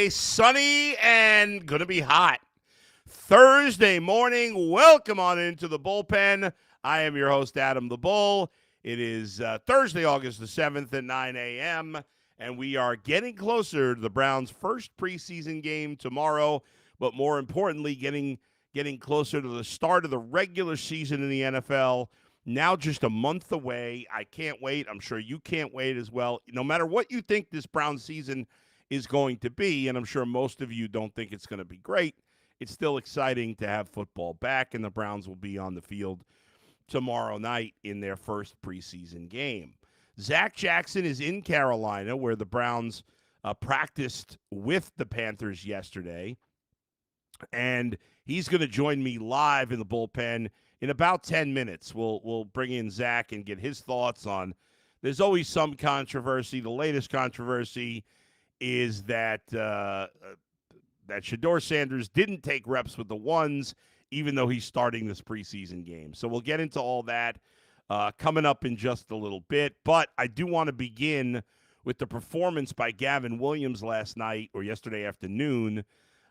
a sunny and going to be hot Thursday morning. Welcome on into the Bullpen. I am your host, Adam the Bull. It is Thursday, August the 7th at 9 a.m., and we are getting closer to the Browns' first preseason game tomorrow, but more importantly, getting closer to the start of the regular season in the NFL. Now just a month away. I can't wait. I'm sure you can't wait as well. No matter what you think this Browns season is going to be, and I'm sure most of you don't think it's going to be great, it's still exciting to have football back, and the Browns will be on the field tomorrow night in their first preseason game. Zac Jackson is in Carolina, where the Browns practiced with the Panthers yesterday, and he's going to join me live in the bullpen in about 10 minutes. We'll bring in Zach and get his thoughts on. There's always some controversy. The latest controversy is that Shedeur Sanders didn't take reps with the ones, even though he's starting this preseason game. So we'll get into all that coming up in just a little bit. But I do want to begin with the performance by Gavin Williams last night or yesterday afternoon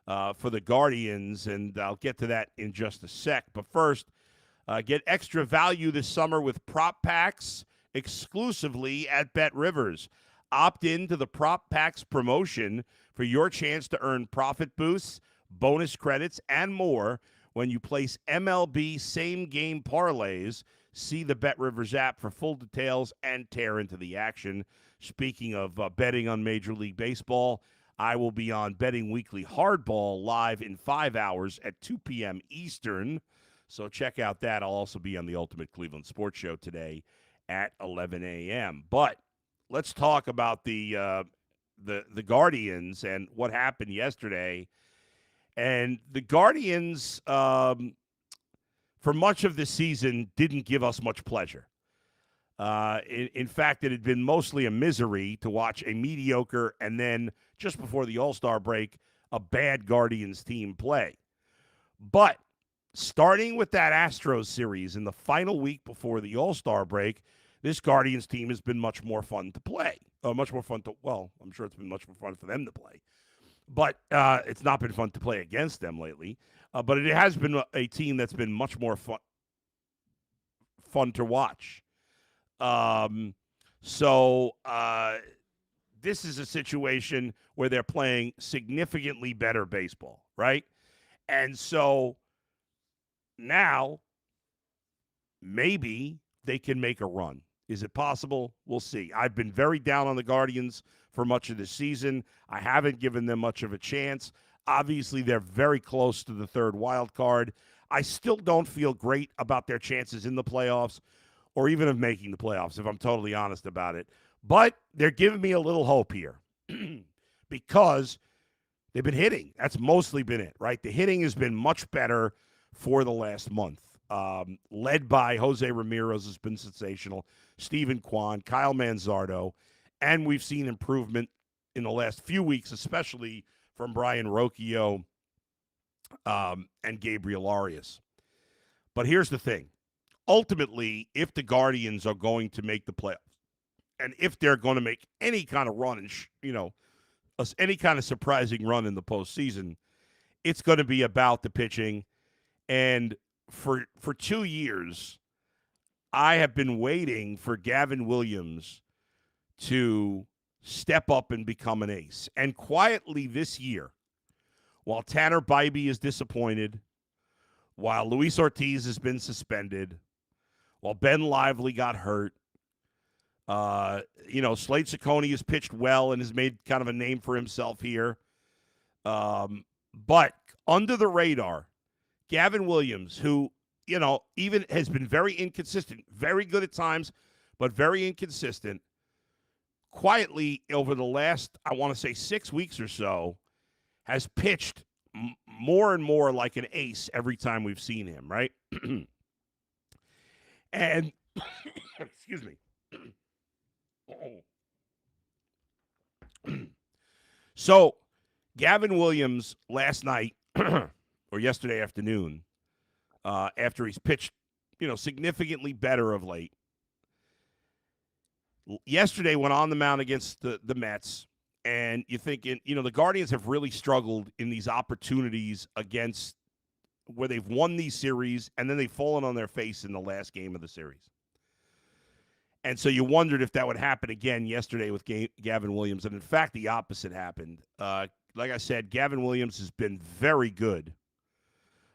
for the Guardians, and I'll get to that in just a sec. But first, get extra value this summer with prop packs exclusively at BetRivers. Opt in to the prop packs promotion for your chance to earn profit boosts, bonus credits, and more when you place MLB same-game parlays. See the BetRivers app for full details and tear into the action. Speaking of betting on Major League Baseball, I will be on Betting Weekly Hardball live in 5 hours at 2 p.m. Eastern. So check out that. I'll also be on the Ultimate Cleveland Sports Show today at 11 a.m. But let's talk about the Guardians and what happened yesterday. And the Guardians, for much of the season, didn't give us much pleasure. In fact, it had been mostly a misery to watch a mediocre and then, just before the All-Star break, a bad Guardians team play. But starting with that Astros series in the final week before the All-Star break, this Guardians team has been much more fun to play. I'm sure it's been much more fun for them to play. But it's not been fun to play against them lately. But it has been a team that's been much more fun to watch. This is a situation where they're playing significantly better baseball, right? And so now maybe they can make a run. Is it possible? We'll see. I've been very down on the Guardians for much of the season. I haven't given them much of a chance. Obviously, they're very close to the third wild card. I still don't feel great about their chances in the playoffs or even of making the playoffs, if I'm totally honest about it. But they're giving me a little hope here because they've been hitting. That's mostly been it, right? The hitting has been much better for the last month. Led by Jose Ramirez has been sensational, Stephen Kwan, Kyle Manzardo, and we've seen improvement in the last few weeks, especially from Brian Rocchio and Gabriel Arias. But here's the thing. Ultimately, if the Guardians are going to make the playoffs, and if they're going to make any kind of run and, any kind of surprising run in the postseason, it's going to be about the pitching. And for 2 years, I have been waiting for Gavin Williams to step up and become an ace. And quietly this year, while Tanner Bybee is disappointed, while Luis Ortiz has been suspended, while Ben Lively got hurt, Slade Ciccone has pitched well and has made kind of a name for himself here. But under the radar, Gavin Williams, who, even has been very inconsistent, very good at times, but very inconsistent, quietly over the last, I want to say 6 weeks or so, has pitched more and more like an ace every time we've seen him, right? And, excuse me. So, Gavin Williams last night, or yesterday afternoon, after he's pitched, significantly better of late, yesterday went on the mound against the Mets and you're thinking, the Guardians have really struggled in these opportunities against where they've won these series and then they've fallen on their face in the last game of the series. And so you wondered if that would happen again yesterday with Gavin Williams. And in fact, the opposite happened. Like I said, Gavin Williams has been very good.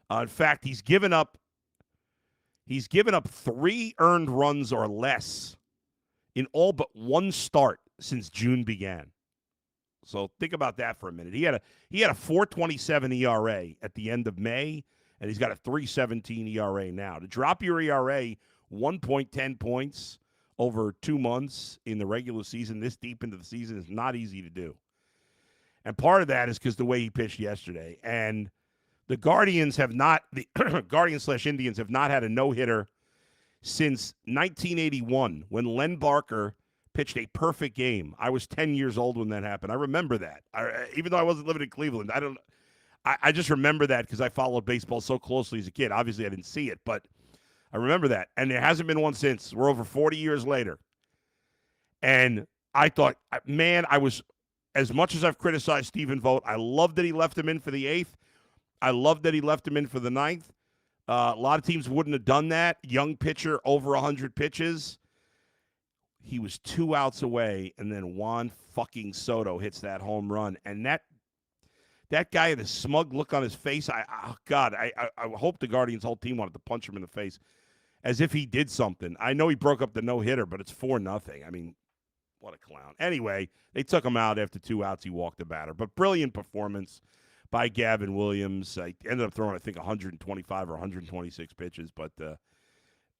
In fact, he's given up 3 earned runs or less in all but one start since June began. So think about that for a minute. He had a 4.27 ERA at the end of May, and he's got a 3.17 ERA now. To drop your ERA 1.10 points over 2 months in the regular season, this deep into the season, is not easy to do. And part of that is because the way he pitched yesterday. And the Guardians have not, the Guardians/Indians have not had a no-hitter since 1981 when Len Barker pitched a perfect game. I was 10 years old when that happened. I remember that. Even though I wasn't living in Cleveland, I just remember that because I followed baseball so closely as a kid. Obviously, I didn't see it, but I remember that. And there hasn't been one since. We're over 40 years later. And I thought, man, as much as I've criticized Stephen Vogt, I love that he left him in for the 8th. I love that he left him in for the 9th. A lot of teams wouldn't have done that. Young pitcher, over 100 pitches. He was 2 outs away, and then Juan fucking Soto hits that home run. And that guy had a smug look on his face. I hope the Guardians' whole team wanted to punch him in the face as if he did something. I know he broke up the no-hitter, but it's 4-0. I mean, what a clown. Anyway, they took him out after 2 outs. He walked the batter. But brilliant performance by Gavin Williams. I ended up throwing, I think, 125 or 126 pitches, but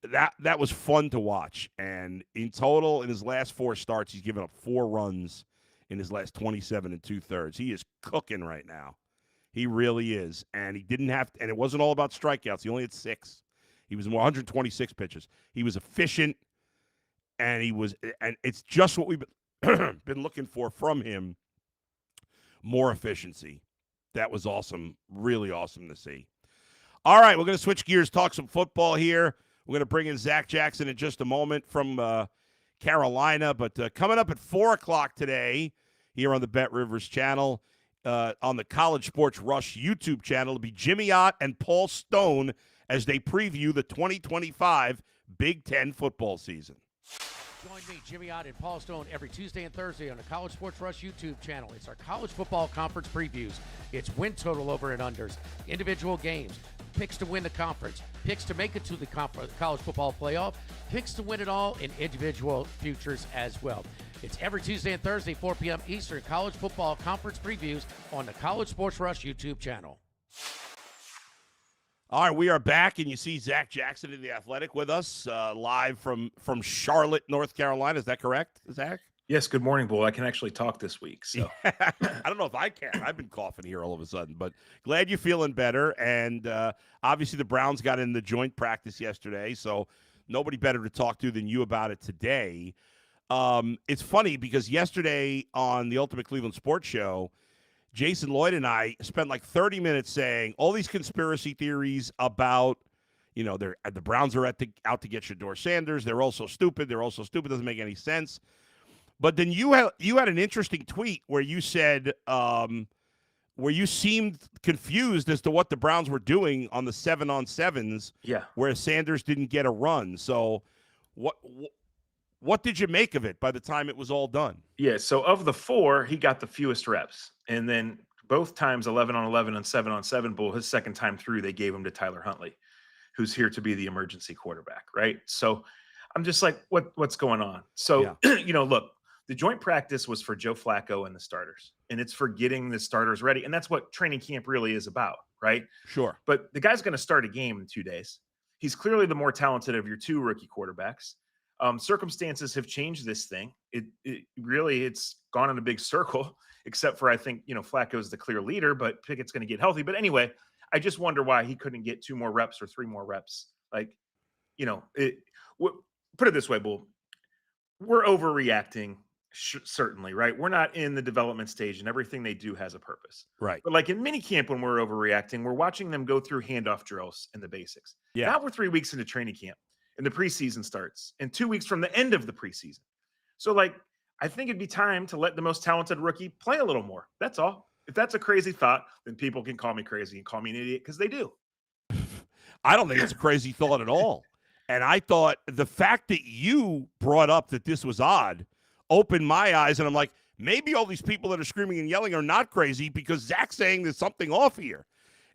that was fun to watch. And in total, in his last 4 starts, he's given up 4 runs in his last 27 2/3. He is cooking right now. He really is. And he didn't have to, and it wasn't all about strikeouts. He only had 6. He was more 126 pitches. He was efficient, and it's just what we've been looking for from him. More efficiency. That was awesome. Really awesome to see. All right, we're going to switch gears, talk some football here. We're going to bring in Zac Jackson in just a moment from Carolina. But coming up at 4 o'clock today here on the Bet Rivers channel, on the College Sports Rush YouTube channel, it'll be Jimmy Ott and Paul Stone as they preview the 2025 Big Ten football season. Join me, Jimmy Ott and Paul Stone, every Tuesday and Thursday on the College Sports Rush YouTube channel. It's our college football conference previews. It's win total over and unders, individual games, picks to win the conference, picks to make it to the college football playoff, picks to win it all, and individual futures as well. It's every Tuesday and Thursday, 4 p.m. Eastern, college football conference previews on the College Sports Rush YouTube channel. All right, we are back, and you see Zac Jackson in The Athletic with us, live from Charlotte, North Carolina. Is that correct, Zac? Yes, good morning, Bull. I can actually talk this week. So I don't know if I can. I've been coughing here all of a sudden, but glad you're feeling better. And obviously the Browns got in the joint practice yesterday, so nobody better to talk to than you about it today. It's funny because yesterday on the Ultimate Cleveland Sports Show, Jason Lloyd and I spent like 30 minutes saying all these conspiracy theories about, the Browns are out to get Shedeur Sanders. They're all so stupid. Doesn't make any sense. But then you had an interesting tweet where you said, where you seemed confused as to what the Browns were doing on the 7-on-7s, where Sanders didn't get a run. So what did you make of it by the time it was all done? Yeah, so of the 4, he got the fewest reps. And then both times, 11-on-11 and 7-on-7, Bull, his second time through, they gave him to Tyler Huntley, who's here to be the emergency quarterback, right? So I'm just like, what's going on? So, look, the joint practice was for Joe Flacco and the starters, and it's for getting the starters ready. And that's what training camp really is about, right? Sure. But the guy's going to start a game in 2 days. He's clearly the more talented of your 2 rookie quarterbacks. Circumstances have changed this thing. It's gone in a big circle, except for I think, Flacco's the clear leader, but Pickett's going to get healthy. But anyway, I just wonder why he couldn't get 2 more reps or 3 more reps. Like, put it this way, Bull. We're overreacting, certainly, right? We're not in the development stage, and everything they do has a purpose. Right. But like in minicamp, when we're overreacting, we're watching them go through handoff drills and the basics. Yeah. Now we're 3 weeks into training camp. And the preseason starts, and 2 weeks from the end of the preseason. So, like, I think it'd be time to let the most talented rookie play a little more. That's all. If that's a crazy thought, then people can call me crazy and call me an idiot because they do. I don't think it's a crazy thought at all. And I thought the fact that you brought up that this was odd opened my eyes, and I'm like, maybe all these people that are screaming and yelling are not crazy because Zach's saying there's something off here.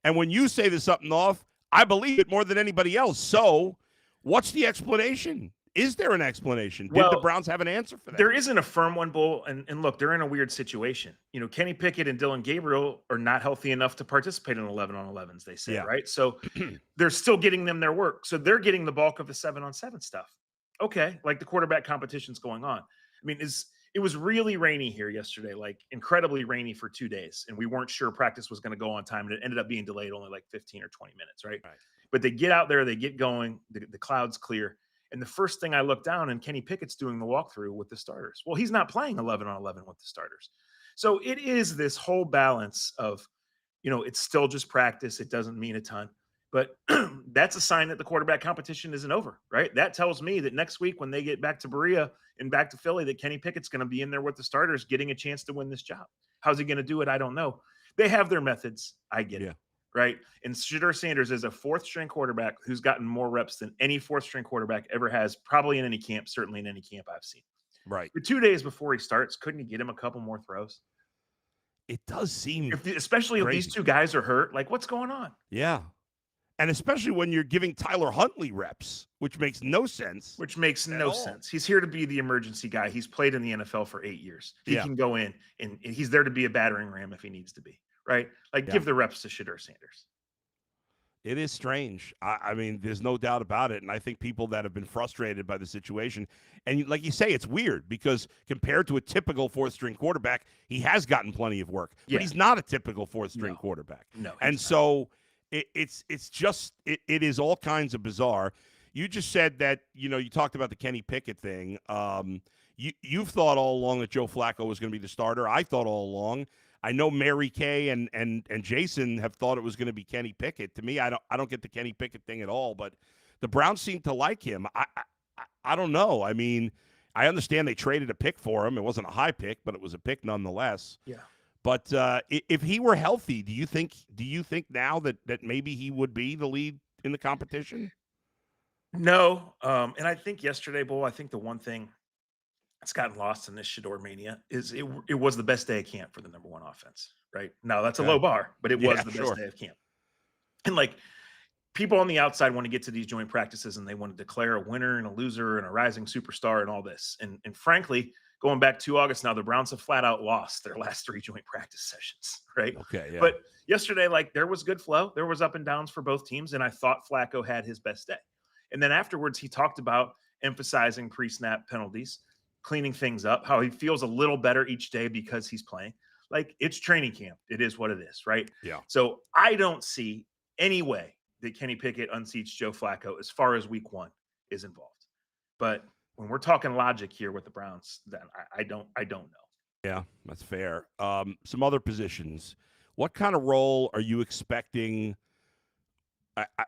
And when you say there's something off, I believe it more than anybody else. So what's the explanation? Is there an explanation? Did the Browns have an answer for that? There isn't a firm one, Bull. And look, they're in a weird situation. You know, Kenny Pickett and Dylan Gabriel are not healthy enough to participate in 11-on-11s, they say, right? So they're still getting them their work. So they're getting the bulk of the 7-on-7 stuff. Okay, like the quarterback competition's going on. I mean, it was really rainy here yesterday, like incredibly rainy for 2 days. And we weren't sure practice was going to go on time. And it ended up being delayed only like 15 or 20 minutes, right? But they get out there, they get going, the clouds clear. And the first thing I look down and Kenny Pickett's doing the walkthrough with the starters. Well, he's not playing 11-on-11 with the starters. So it is this whole balance of, you know, it's still just practice. It doesn't mean a ton, but that's a sign that the quarterback competition isn't over, right? That tells me that next week when they get back to Berea and back to Philly, that Kenny Pickett's going to be in there with the starters getting a chance to win this job. How's he going to do it? I don't know. They have their methods. I get it. Right. And Shedeur Sanders is a fourth string quarterback who's gotten more reps than any fourth string quarterback ever has, probably in any camp, certainly in any camp I've seen. Right. For 2 days before he starts, couldn't you get him a couple more throws? It does seem especially crazy. If these two guys are hurt, like what's going on? Yeah. And especially when you're giving Tyler Huntley reps, which makes no sense. He's here to be the emergency guy. He's played in the NFL for 8 years. He can go in and he's there to be a battering ram if he needs to be. Right? Like, give the reps to Shedeur Sanders. It is strange. I mean, there's no doubt about it. And I think people that have been frustrated by the situation, and like you say, it's weird because compared to a typical fourth-string quarterback, he has gotten plenty of work. But he's not a typical fourth-string quarterback. No. And so it's just it is all kinds of bizarre. You just said that, you know, you talked about the Kenny Pickett thing. You've thought all along that Joe Flacco was going to be the starter. I thought all along. I know Mary Kay and Jason have thought it was going to be Kenny Pickett. To me, I don't get the Kenny Pickett thing at all, but the Browns seem to like him. I don't know. I mean, I understand they traded a pick for him. It wasn't a high pick, but it was a pick nonetheless. Yeah. But if he were healthy, do you think now that maybe he would be the lead in the competition? No. And I think yesterday, Bull, I think the one thing that's gotten lost in this Shedeur mania is it was the best day of camp for the number one offense, right? Now that's a low bar, but it was the best day of camp. And like people on the outside want to get to these joint practices and they want to declare a winner and a loser and a rising superstar and all this. And frankly, going back to August now, the Browns have flat out lost their last 3 joint practice sessions, right? Okay, yeah. But yesterday, like there was good flow. There was up and downs for both teams. And I thought Flacco had his best day. And then afterwards, he talked about emphasizing pre-snap penalties, cleaning things up, how he feels a little better each day because he's playing. Like it's training camp. It is what it is, right? Yeah. So I don't see any way that Kenny Pickett unseats Joe Flacco as far as week 1 is involved. But when we're talking logic here with the Browns, then I don't know. Yeah, that's fair. Some other positions. What kind of role are you expecting?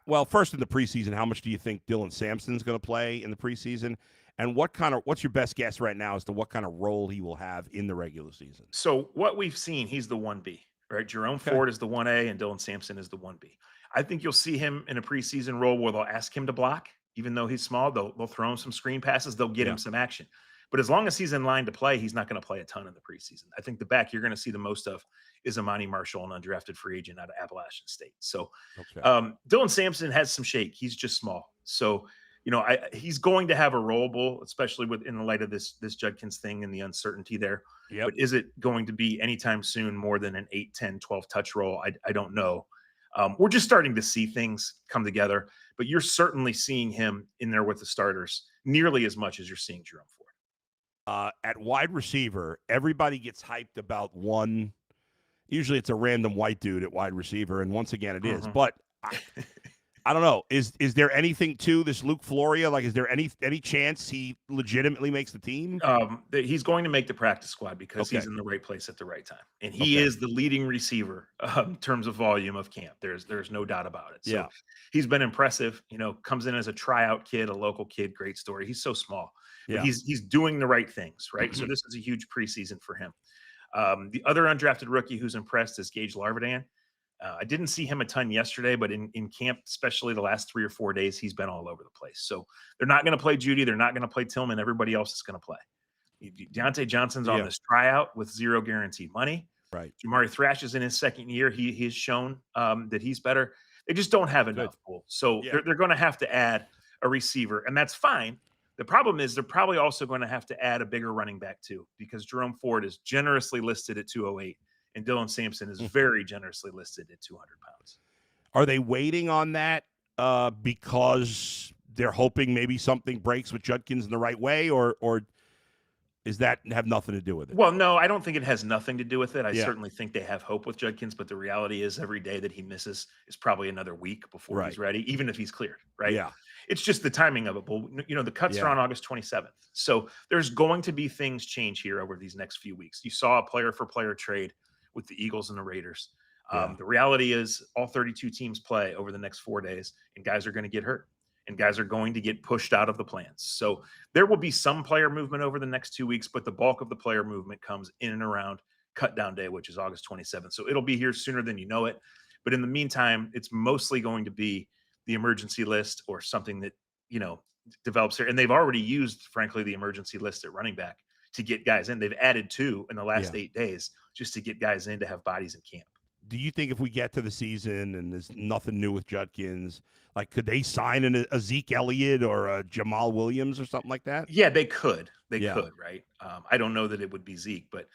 Well, first in the preseason, how much do you think Dylan Sampson's going to play in the preseason? And what's your best guess right now as to what kind of role he will have in the regular season? So what we've seen, he's the 1B, right? Jerome Ford is the 1A and Dylan Sampson is the 1B. I think you'll see him in a preseason role where they'll ask him to block, even though he's small. They'll throw him some screen passes. They'll get him some action. But as long as he's in line to play, he's not going to play a ton in the preseason. I think the back you're going to see the most of is Amani Marshall, an undrafted free agent out of Appalachian State. So Dylan Sampson has some shake. He's just small. So, you know, he's going to have a role, Bull, especially in the light of this Judkins thing and the uncertainty there. Yep. But is it going to be anytime soon more than an 8, 10, 12 touch role? I don't know. We're just starting to see things come together, but you're certainly seeing him in there with the starters nearly as much as you're seeing Jerome Ford. At wide receiver, everybody gets hyped about one. Usually it's a random white dude at wide receiver, and once again it is. But I don't know. Is there anything to this Luke Floria? Like, is there any chance he legitimately makes the team? He's going to make the practice squad because Okay. he's in the right place at the right time, and he Okay. is the leading receiver in terms of volume of camp. There's no doubt about it. So Yeah. he's been impressive. Comes in as a tryout kid, a local kid. Great story. He's so small, but Yeah. he's doing the right things, right? So this is a huge preseason for him. The other undrafted rookie who's impressed is Gage Larvadan. I didn't see him a ton yesterday, but in camp, especially the last 3 or 4 days, he's been all over the place. So they're not going to play Judy. They're not going to play Tillman. Everybody else is going to play. Deontay Johnson's on Yeah. this tryout with zero guaranteed money. Right. Jamari Thrash is in his second year. He has shown that he's better. They just don't have enough. So Yeah. they're going to have to add a receiver, and that's fine. The problem is they're probably also going to have to add a bigger running back too, because Jerome Ford is generously listed at 208. And Dylan Sampson is very generously listed at 200 pounds. Are they waiting on that because they're hoping maybe something breaks with Judkins in the right way, or is that have nothing to do with it? Well, no, I don't think it has nothing to do with it. I Yeah. certainly think they have hope with Judkins, but the reality is every day that he misses is probably another week before he's ready, even if he's cleared, right? Yeah. It's just the timing of it. But, the cuts are on August 27th. So there's going to be things change here over these next few weeks. You saw a player-for-player trade with the Eagles and the Raiders. The reality is all 32 teams play over the next 4 days, and guys are going to get hurt, and guys are going to get pushed out of the plans. So there will be some player movement over the next 2 weeks, but the bulk of the player movement comes in and around cut down day, which is August 27th. So it'll be here sooner than you know it. But in the meantime, it's mostly going to be the emergency list or something that, develops here. And they've already used, frankly, the emergency list at running back to get guys in. They've added 2 in the last 8 days just to get guys in to have bodies in camp. Do you think if we get to the season and there's nothing new with Judkins, like could they sign a Zeke Elliott or a Jamal Williams or something like that? Yeah, they could. They could, right? I don't know that it would be Zeke, but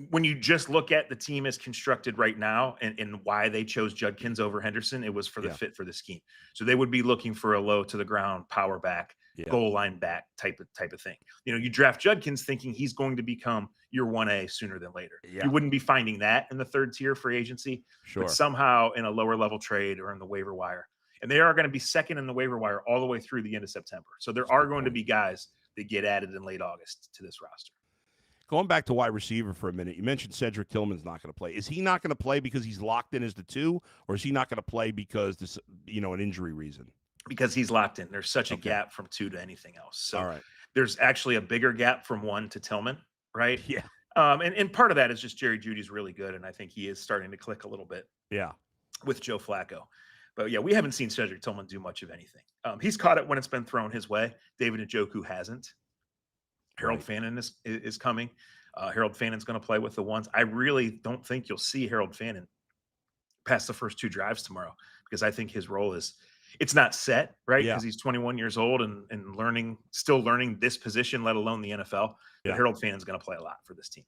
when you just look at the team as constructed right now and why they chose Judkins over Henderson, it was for the fit for the scheme. So they would be looking for a low to the ground power back, goal line back type of thing. You draft Judkins thinking he's going to become your 1A sooner than later. You wouldn't be finding that in the third tier free agency, but somehow in a lower level trade or in the waiver wire. And they are going to be second in the waiver wire all the way through the end of September. So there are going to be guys that get added in late August to this roster. Going back to wide receiver for a minute, you mentioned Cedric Tillman's not going to play. Is he not going to play because he's locked in as the 2, or is he not going to play because this, an injury reason? Because he's locked in. There's such a gap from 2 to anything else. So all right. There's actually a bigger gap from 1 to Tillman, right? Yeah. And part of that is just Jerry Jeudy's really good, and I think he is starting to click a little bit. Yeah. With Joe Flacco. But we haven't seen Cedric Tillman do much of anything. He's caught it when it's been thrown his way. David Njoku hasn't. Harold Fannin is coming. Harold Fannon's going to play with the ones. I really don't think you'll see Harold Fannin past the first 2 drives tomorrow, because I think his role it's not set, right? Because he's 21 years old and still learning this position, let alone the NFL. But Harold Fannon's going to play a lot for this team.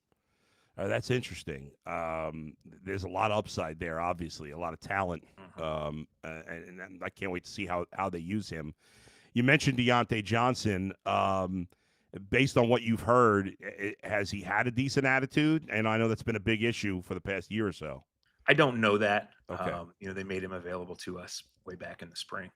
That's interesting. There's a lot of upside there, obviously, a lot of talent. And I can't wait to see how they use him. You mentioned Deontay Johnson. Based on what you've heard, has he had a decent attitude? And I know that's been a big issue for the past year or so. I don't know that. Okay. They made him available to us way back in the spring.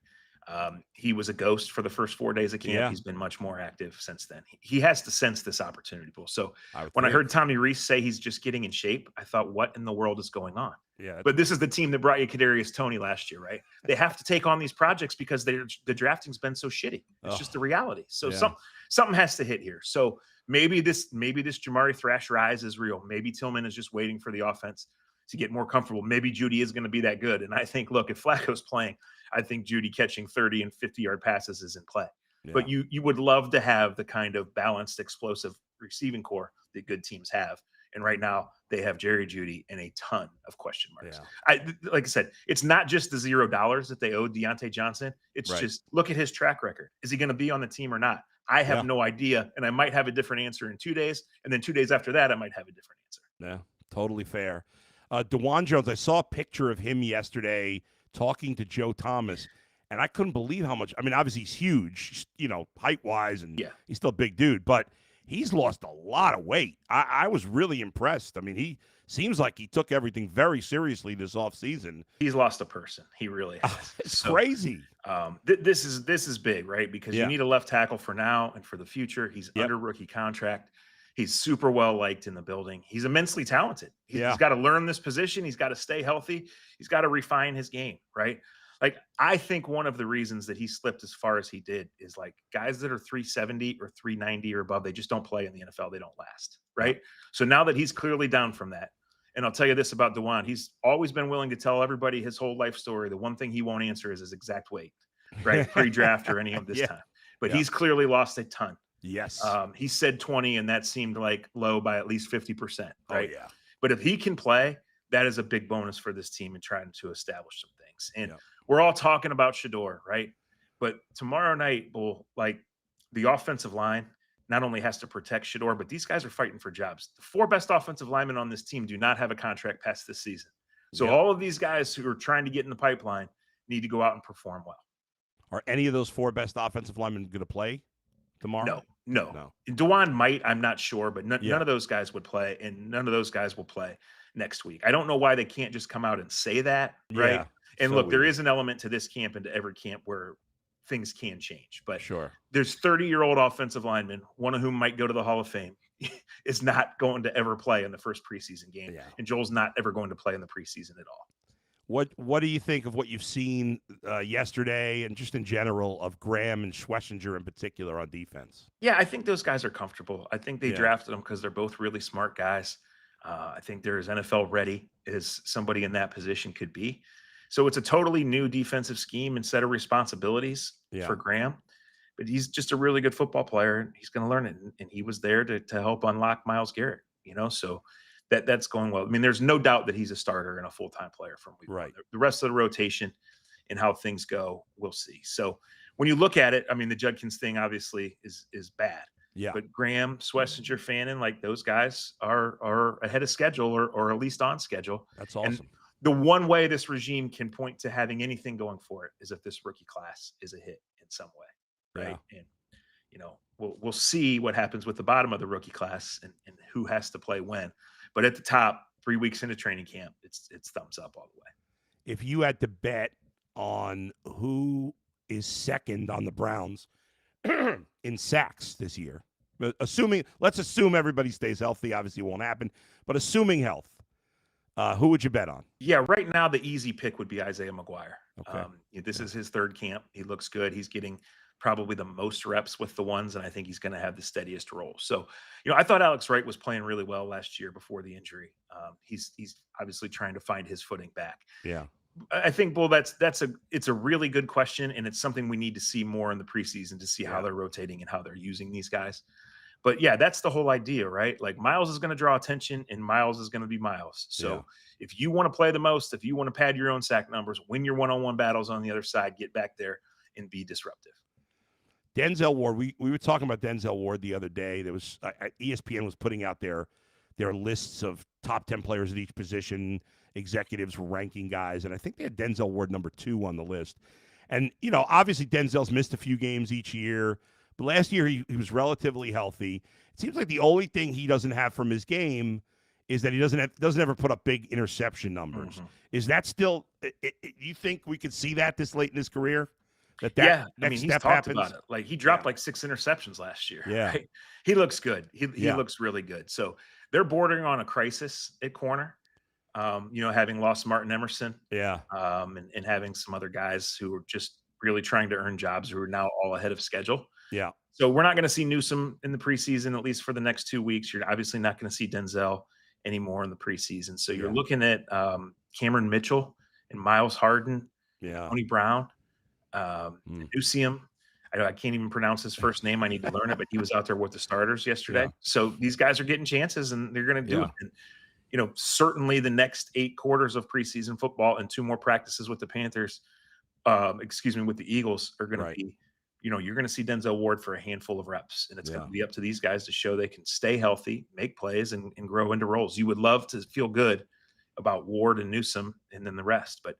He was a ghost for the first 4 days of camp. Yeah. He's been much more active since then. He has to sense this opportunity, Bull. So when I heard Tommy Reese say he's just getting in shape, I thought, what in the world is going on? Yeah. But this is the team that brought you Kadarius Toney last year, right? They have to take on these projects because the drafting's been so shitty. It's just the reality. So something has to hit here. So maybe this Jamari Thrash rise is real. Maybe Tillman is just waiting for the offense to get more comfortable. Maybe Judy is going to be that good. And I think, look, if Flacco's playing, I think Judy catching 30 and 50-yard passes is in play. Yeah. But you would love to have the kind of balanced, explosive receiving core that good teams have. And right now they have Jerry Jeudy and a ton of question marks. Yeah. Like I said, it's not just the $0 that they owe Deontay Johnson. It's just look at his track record. Is he going to be on the team or not? I have no idea. And I might have a different answer in 2 days. And then 2 days after that, I might have a different answer. Yeah, totally fair. DeJuan Jones, I saw a picture of him yesterday talking to Joe Thomas, and I couldn't believe how much. I mean, obviously he's huge, height-wise, and he's still a big dude, but he's lost a lot of weight. I was really impressed. I mean, he seems like he took everything very seriously this offseason. He's lost a person. He really has. It's crazy. This is big, right? Because you Yeah. need a left tackle for now and for the future. He's Yep. under rookie contract. He's super well liked in the building. He's immensely talented. Yeah. He's got to learn this position. He's got to stay healthy. He's got to refine his game, right? Like, I think one of the reasons that he slipped as far as he did is like guys that are 370 or 390 or above, they just don't play in the NFL. They don't last, right? So now that he's clearly down from that, and I'll tell you this about DeJuan, he's always been willing to tell everybody his whole life story. The one thing he won't answer is his exact weight, right? Pre-draft or any of this time. But he's clearly lost a ton. Yes. He said 20, and that seemed like low by at least 50%, right? Oh, yeah. But if he can play, that is a big bonus for this team in trying to establish some things. And we're all talking about Shador, right? But tomorrow night, Bull, like the offensive line not only has to protect Shador, but these guys are fighting for jobs. The 4 best offensive linemen on this team do not have a contract past this season. So all of these guys who are trying to get in the pipeline need to go out and perform well. Are any of those 4 best offensive linemen going to play tomorrow? No. DeJuan might, I'm not sure, but none of those guys would play, and none of those guys will play next week. I don't know why they can't just come out and say that, right? Yeah, and so look, there weird. is an element to this camp and to every camp where things can change. But Sure. there's 30-year-old offensive linemen, one of whom might go to the Hall of Fame, is not going to ever play in the first preseason game. Yeah. And Joel's not ever going to play in the preseason at all. What do you think of what you've seen yesterday and just in general of Graham and Schlesinger in particular on defense? Yeah, I think those guys are comfortable. I think they drafted them because they're both really smart guys. I think they're as NFL ready as somebody in that position could be. So it's a totally new defensive scheme and set of responsibilities for Graham. But he's just a really good football player, and he's going to learn it. And he was there to help unlock Myles Garrett, so that's going well. I mean, there's no doubt that he's a starter and a full-time player from week one. The rest of the rotation and how things go, we'll see. So when you look at it, I mean, the Judkins thing obviously is bad. Yeah. But Graham, Schlesinger, Fannin, like those guys are ahead of schedule or at least on schedule. That's awesome. And the one way this regime can point to having anything going for it is if this rookie class is a hit in some way, right? Yeah. And we'll see what happens with the bottom of the rookie class and who has to play when. But at the top, 3 weeks into training camp, it's thumbs up all the way. If you had to bet on who is second on the Browns in sacks this year, let's assume everybody stays healthy. Obviously, it won't happen, but assuming health, who would you bet on? Yeah, right now the easy pick would be Isaiah McGuire. Okay. This is his third camp. He looks good. He's getting probably the most reps with the ones, and I think he's going to have the steadiest role. So, I thought Alex Wright was playing really well last year before the injury. He's obviously trying to find his footing back. Yeah. I think, Bull, it's a really good question, and it's something we need to see more in the preseason to see how they're rotating and how they're using these guys. But yeah, that's the whole idea, right? Like Myles is going to draw attention, and Myles is going to be Myles. So if you want to play the most, if you want to pad your own sack numbers, win your one-on-one battles on the other side, get back there and be disruptive. Denzel Ward, we were talking about Denzel Ward the other day. There was ESPN was putting out their lists of top 10 players at each position. Executives were ranking guys, and I think they had Denzel Ward number 2 on the list. And, obviously Denzel's missed a few games each year, but last year he was relatively healthy. It seems like the only thing he doesn't have from his game is that he doesn't ever put up big interception numbers. Mm-hmm. Is that still you think we could see that this late in his career? That next he's step talked happens? about it. Like he dropped like 6 interceptions last year. Yeah. Right? He looks good. He looks really good. So they're bordering on a crisis at corner. Having lost Martin Emerson. Yeah. And having some other guys who are just really trying to earn jobs who are now all ahead of schedule. Yeah. So we're not going to see Newsome in the preseason, at least for the next 2 weeks. You're obviously not going to see Denzel anymore in the preseason. So you're looking at Cameron Mitchell and Miles Harden, Tony Brown, Newsome. I can't even pronounce his first name. I need to learn it, but he was out there with the starters yesterday. Yeah. So these guys are getting chances, and they're going to do it. And, certainly the next 8 quarters of preseason football and 2 more practices with the Panthers, with the Eagles are going to be, you're going to see Denzel Ward for a handful of reps, and it's going to be up to these guys to show they can stay healthy, make plays, and grow into roles. You would love to feel good about Ward and Newsome and then the rest, but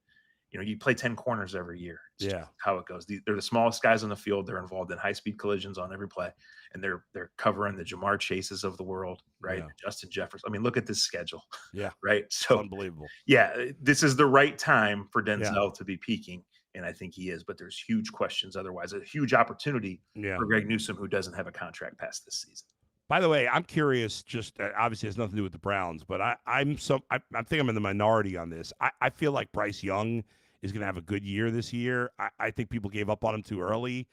You play 10 corners every year. It's Yeah. just how it goes. They're the smallest guys on the field. They're involved in high-speed collisions on every play, and they're covering the Jamar Chases of the world, right? Yeah. Justin Jefferson. I mean, look at this schedule, Yeah. right? It's So, unbelievable. yeah, this is the right time for Yeah. Denzel to be peaking, and I think he is. But there's huge questions otherwise. A huge opportunity Yeah. for Greg Newsome, who doesn't have a contract past this season. By the way, I'm curious. Just obviously, it has nothing to do with the Browns, but I think I'm in the minority on this. I feel like Bryce Young is going to have a good year this year. I think people gave up on him too early,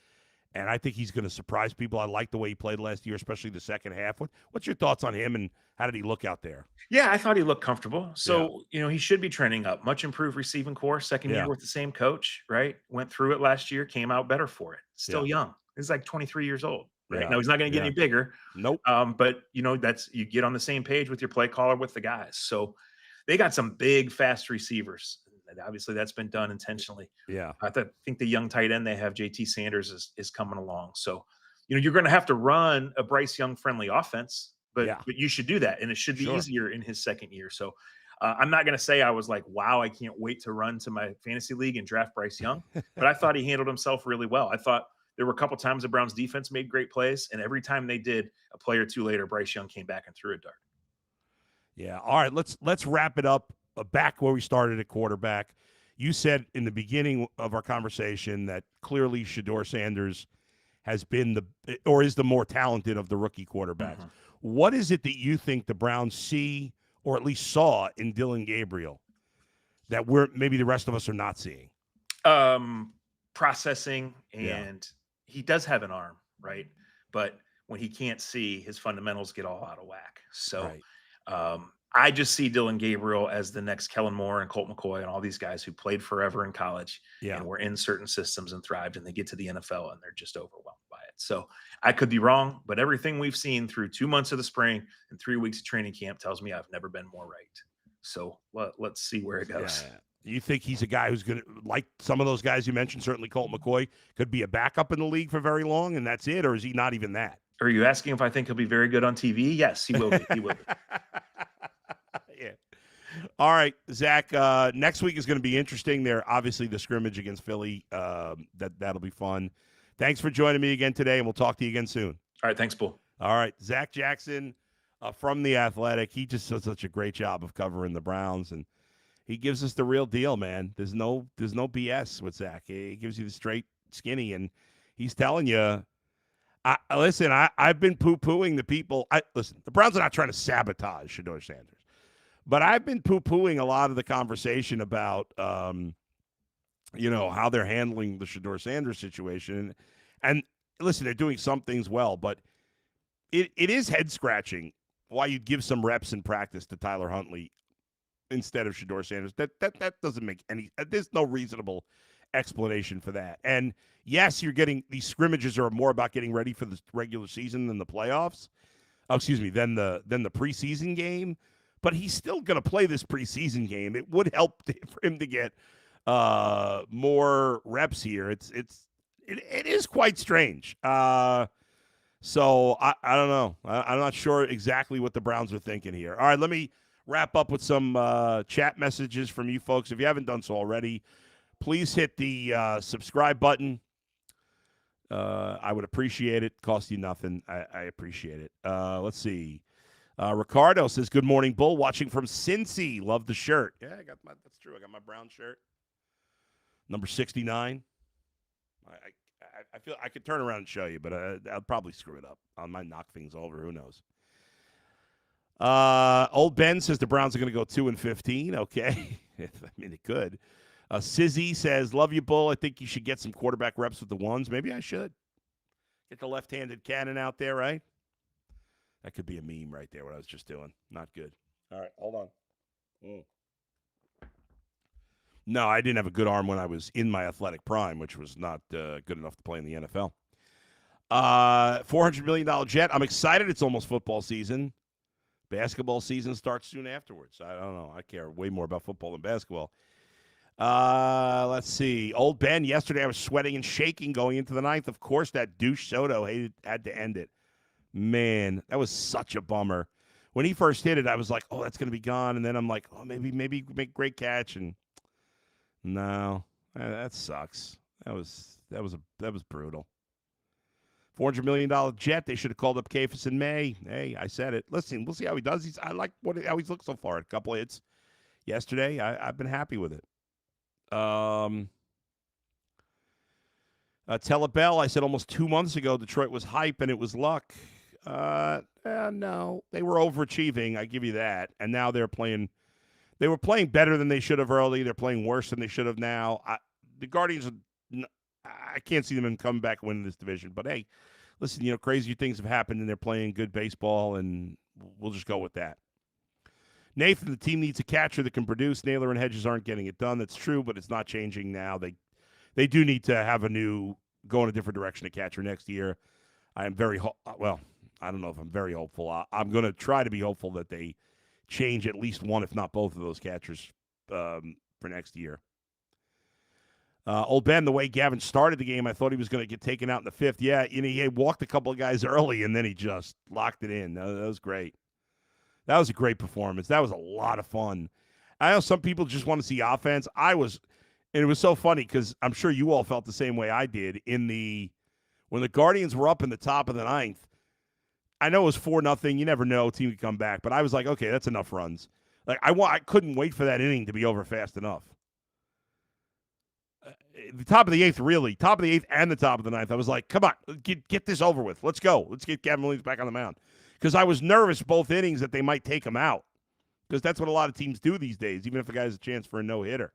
and I think he's going to surprise people. I like the way he played last year, especially the second half. What's your thoughts on him, and how did he look out there? Yeah, I thought he looked comfortable. So, he should be trending up. Much improved receiving core, second Yeah. year with the same coach, right? Went through it last year, came out better for it. Still young. He's like 23 years old, right? Yeah. Now, he's not going to get any bigger. Nope. But, that's you get on the same page with your play caller with the guys. So they got some big, fast receivers. And obviously, that's been done intentionally. Yeah. I think the young tight end they have, JT Sanders, is coming along. So, you're going to have to run a Bryce Young friendly offense. But you should do that, and it should be easier in his second year. So I'm not going to say I was like, wow, I can't wait to run to my fantasy league and draft Bryce Young. But I thought he handled himself really well. I thought there were a couple times the Browns defense made great plays, and every time they did, a play or two later, Bryce Young came back and threw a dart. Yeah. All right, let's wrap it up back where we started at quarterback. You said in the beginning of our conversation that clearly Shedeur Sanders has been is the more talented of the rookie quarterbacks. Mm-hmm. What is it that you think the Browns see, or at least saw, in Dillon Gabriel that maybe the rest of us are not seeing? Processing, and he does have an arm, right? But when he can't see, his fundamentals get all out of whack. So I just see Dillon Gabriel as the next Kellen Moore and Colt McCoy and all these guys who played forever in college and were in certain systems and thrived, and they get to the NFL and they're just overwhelmed by it. So I could be wrong, but everything we've seen through 2 months of the spring and 3 weeks of training camp tells me I've never been more right. So let's see where it goes. Yeah. You think he's a guy who's going to, like some of those guys you mentioned, certainly Colt McCoy, could be a backup in the league for very long, and that's it? Or is he not even that? Are you asking if I think he'll be very good on TV? Yes, he will be. He will be. Yeah. All right, Zach, next week is going to be interesting. There, obviously, the scrimmage against Philly, that'll be fun. Thanks for joining me again today, and we'll talk to you again soon. All right, thanks, Bull. All right, Zac Jackson from The Athletic. He just does such a great job of covering the Browns, and he gives us the real deal, man. There's no BS with Zach. He gives you the straight skinny, and he's telling you, I've been poo-pooing the people. Listen, the Browns are not trying to sabotage Shedeur Sanders. But I've been poo-pooing a lot of the conversation about, how they're handling the Shedeur Sanders situation. And listen, they're doing some things well, but it is head-scratching why you'd give some reps in practice to Tyler Huntley instead of Shedeur Sanders. That doesn't make any – there's no reasonable explanation for that. And, yes, you're getting – these scrimmages are more about getting ready for the regular season than the playoffs. Than the preseason game. But he's still going to play this preseason game. It would help for him to get more reps here. It is quite strange. So I don't know. I'm not sure exactly what the Browns are thinking here. All right, let me wrap up with some chat messages from you folks. If you haven't done so already, please hit the subscribe button. I would appreciate it. Cost you nothing. I appreciate it. Let's see. Ricardo says, good morning, Bull. Watching from Cincy. Love the shirt. Yeah, that's true. I got my brown shirt. Number 69. I feel I could turn around and show you, but I'll probably screw it up. I might knock things over. Who knows? Old Ben says the Browns are going to go 2-15. Okay. I mean, it could. Sizzy says, love you, Bull. I think you should get some quarterback reps with the ones. Maybe I should. Get the left-handed cannon out there, right? That could be a meme right there, what I was just doing. Not good. All right, hold on. No, I didn't have a good arm when I was in my athletic prime, which was not good enough to play in the NFL. $400 million jet. I'm excited. It's almost football season. Basketball season starts soon afterwards. I don't know. I care way more about football than basketball. Let's see. Old Ben, yesterday I was sweating and shaking going into the ninth. Of course, that douche Soto had to end it. Man, that was such a bummer. When he first hit it, I was like, oh, that's going to be gone. And then I'm like, oh, maybe make great catch. And No, that sucks. That was brutal. $400 million Jet. They should have called up Kafis in May. Hey, I said it. Listen, we'll see how he does. I like how he's looked so far. A couple of hits yesterday. I've been happy with it. Telebell, I said almost 2 months ago Detroit was hype and it was luck. No, they were overachieving. I give you that. And now they're playing. They were playing better than they should have early. They're playing worse than they should have now. The Guardians, I can't see them coming back and winning this division. But hey, listen, crazy things have happened and they're playing good baseball, and we'll just go with that. Nathan, the team needs a catcher that can produce. Naylor and Hedges aren't getting it done. That's true, but it's not changing now. They do need to have go in a different direction at catcher next year. I am very well. I don't know if I'm very hopeful. I'm going to try to be hopeful that they change at least one, if not both, of those catchers for next year. Old Ben, the way Gavin started the game, I thought he was going to get taken out in the fifth. Yeah, he walked a couple of guys early, and then he just locked it in. That was great. That was a great performance. That was a lot of fun. I know some people just want to see offense. And it was so funny because I'm sure you all felt the same way I did when the Guardians were up in the top of the ninth. I know it was 4-0. You never know, team could come back, but I was like, okay, that's enough runs. Like I couldn't wait for that inning to be over fast enough. The top of the eighth and the top of the ninth, I was like, come on, get this over with. Let's go. Let's get Gavin Williams back on the mound. Because I was nervous both innings that they might take him out. Because that's what a lot of teams do these days, even if the guy has a chance for a no-hitter.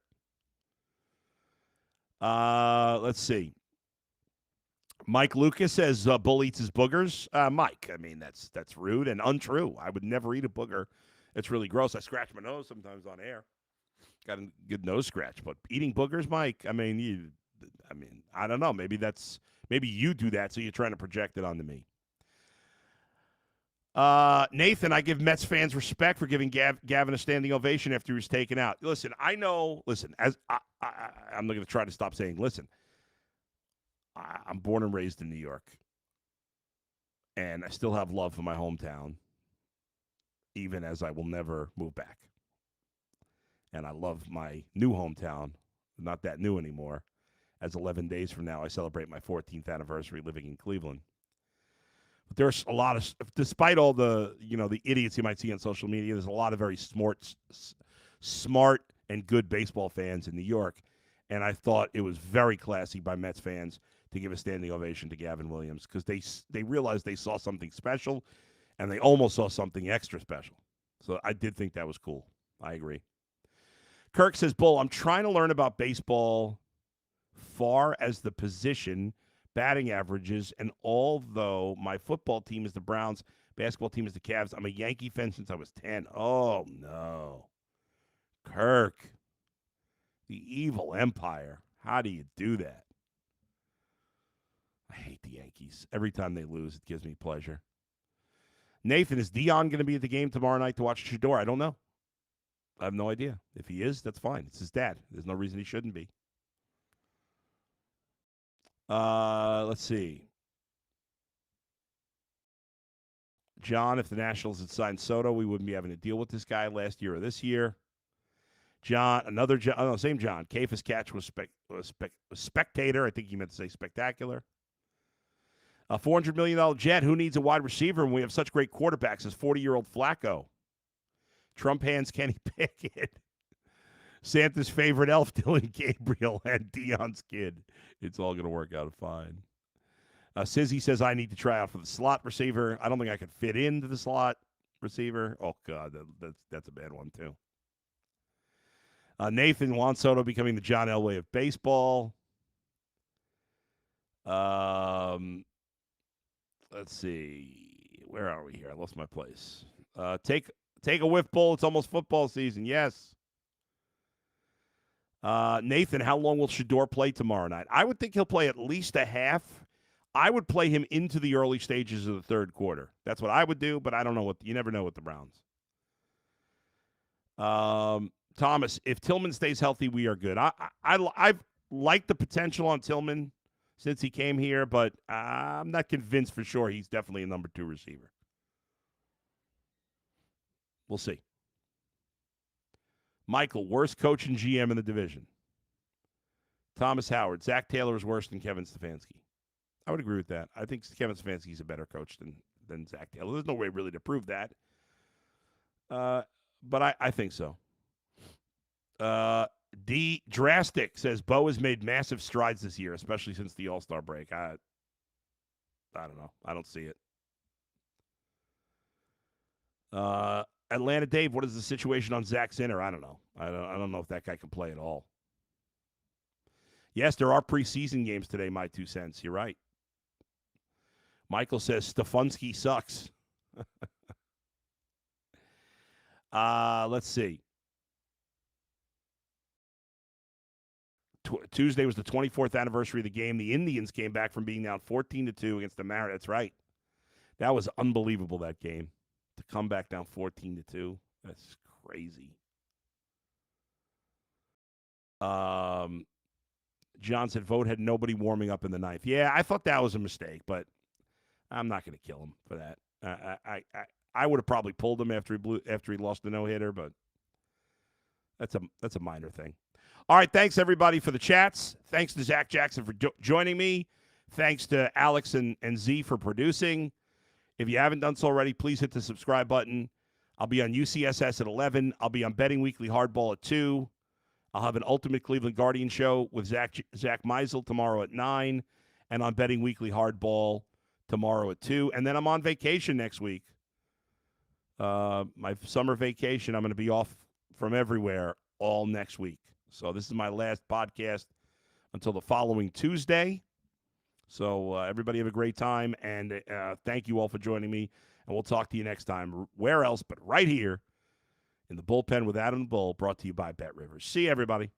Let's see. Mike Lucas says Bull eats his boogers. Mike, I mean, that's rude and untrue. I would never eat a booger. It's really gross. I scratch my nose sometimes on air. Got a good nose scratch. But eating boogers, Mike, I mean, I don't know. Maybe you do that, so you're trying to project it onto me. Nathan, I give Mets fans respect for giving Gavin a standing ovation after he was taken out. Listen, I know. Listen, as I'm not going to try to stop saying. Listen, I'm born and raised in New York, and I still have love for my hometown, even as I will never move back. And I love my new hometown, not that new anymore, as 11 days from now I celebrate my 14th anniversary living in Cleveland. But there's a lot of, despite all the, the idiots you might see on social media, there's a lot of very smart and good baseball fans in New York. And I thought it was very classy by Mets fans to give a standing ovation to Gavin Williams because they realized they saw something special and they almost saw something extra special. So I did think that was cool. I agree. Kirk says, Bull, I'm trying to learn about baseball far as the position, batting averages, and although my football team is the Browns, basketball team is the Cavs, I'm a Yankee fan since I was 10. Oh, no. Kirk, the evil empire. How do you do that? I hate the Yankees. Every time they lose, it gives me pleasure. Nathan, is Dion going to be at the game tomorrow night to watch Shador? I don't know. I have no idea. If he is, that's fine. It's his dad. There's no reason he shouldn't be. Let's see. John, if the Nationals had signed Soto, we wouldn't be having to deal with this guy last year or this year. John, another John. Oh, no, same John. Kafis catch was spectator. I think he meant to say spectacular. A $400 million Jet. Who needs a wide receiver when we have such great quarterbacks as 40-year-old Flacco? Trump hands Kenny Pickett. Santa's favorite elf, Dylan Gabriel, and Dion's kid. It's all going to work out fine. Sizzy says, I need to try out for the slot receiver. I don't think I could fit into the slot receiver. Oh, God, that's a bad one, too. Nathan, Juan Soto becoming the John Elway of baseball. Let's see. Where are we here? I lost my place. Take a whiff, Bull. It's almost football season. Yes. Nathan, how long will Shador play tomorrow night? I would think he'll play at least a half. I would play him into the early stages of the third quarter. That's what I would do, but I don't know you never know with the Browns. Thomas, if Tillman stays healthy, we are good. I've liked the potential on Tillman since he came here, but I'm not convinced for sure he's definitely a number 2 receiver. We'll see. Michael, worst coach and GM in the division. Thomas Howard. Zach Taylor is worse than Kevin Stefanski. I would agree with that. I think Kevin Stefanski is a better coach than Zach Taylor. There's no way really to prove that. But I think so. D. Drastic says Bo has made massive strides this year, especially since the All-Star break. I don't know. I don't see it. Atlanta Dave, what is the situation on Zach Zinner? I don't know. I don't know if that guy can play at all. Yes, there are preseason games today, my 2 cents. You're right. Michael says Stefanski sucks. Let's see. Tuesday was the 24th anniversary of the game. The Indians came back from being down 14-2 against the Mariners. That's right. That was unbelievable, that game. To come back down 14-2. That's crazy. John said Vogt had nobody warming up in the ninth. Yeah, I thought that was a mistake, but I'm not going to kill him for that. I would have probably pulled him after he lost the no-hitter, but that's a minor thing. All right, thanks everybody for the chats. Thanks to Zac Jackson for joining me. Thanks to Alex and Z for producing. If you haven't done so already, please hit the subscribe button. I'll be on UCSS at 11. I'll be on Betting Weekly Hardball at 2. I'll have an Ultimate Cleveland Guardian show with Zach Meisel tomorrow at 9, and on Betting Weekly Hardball tomorrow at 2. And then I'm on vacation next week. My summer vacation, I'm going to be off from everywhere all next week. So this is my last podcast until the following Tuesday. So everybody have a great time, and thank you all for joining me, and we'll talk to you next time. Where else but right here in the Bullpen with Adam the Bull, brought to you by Bet Rivers. See you, everybody.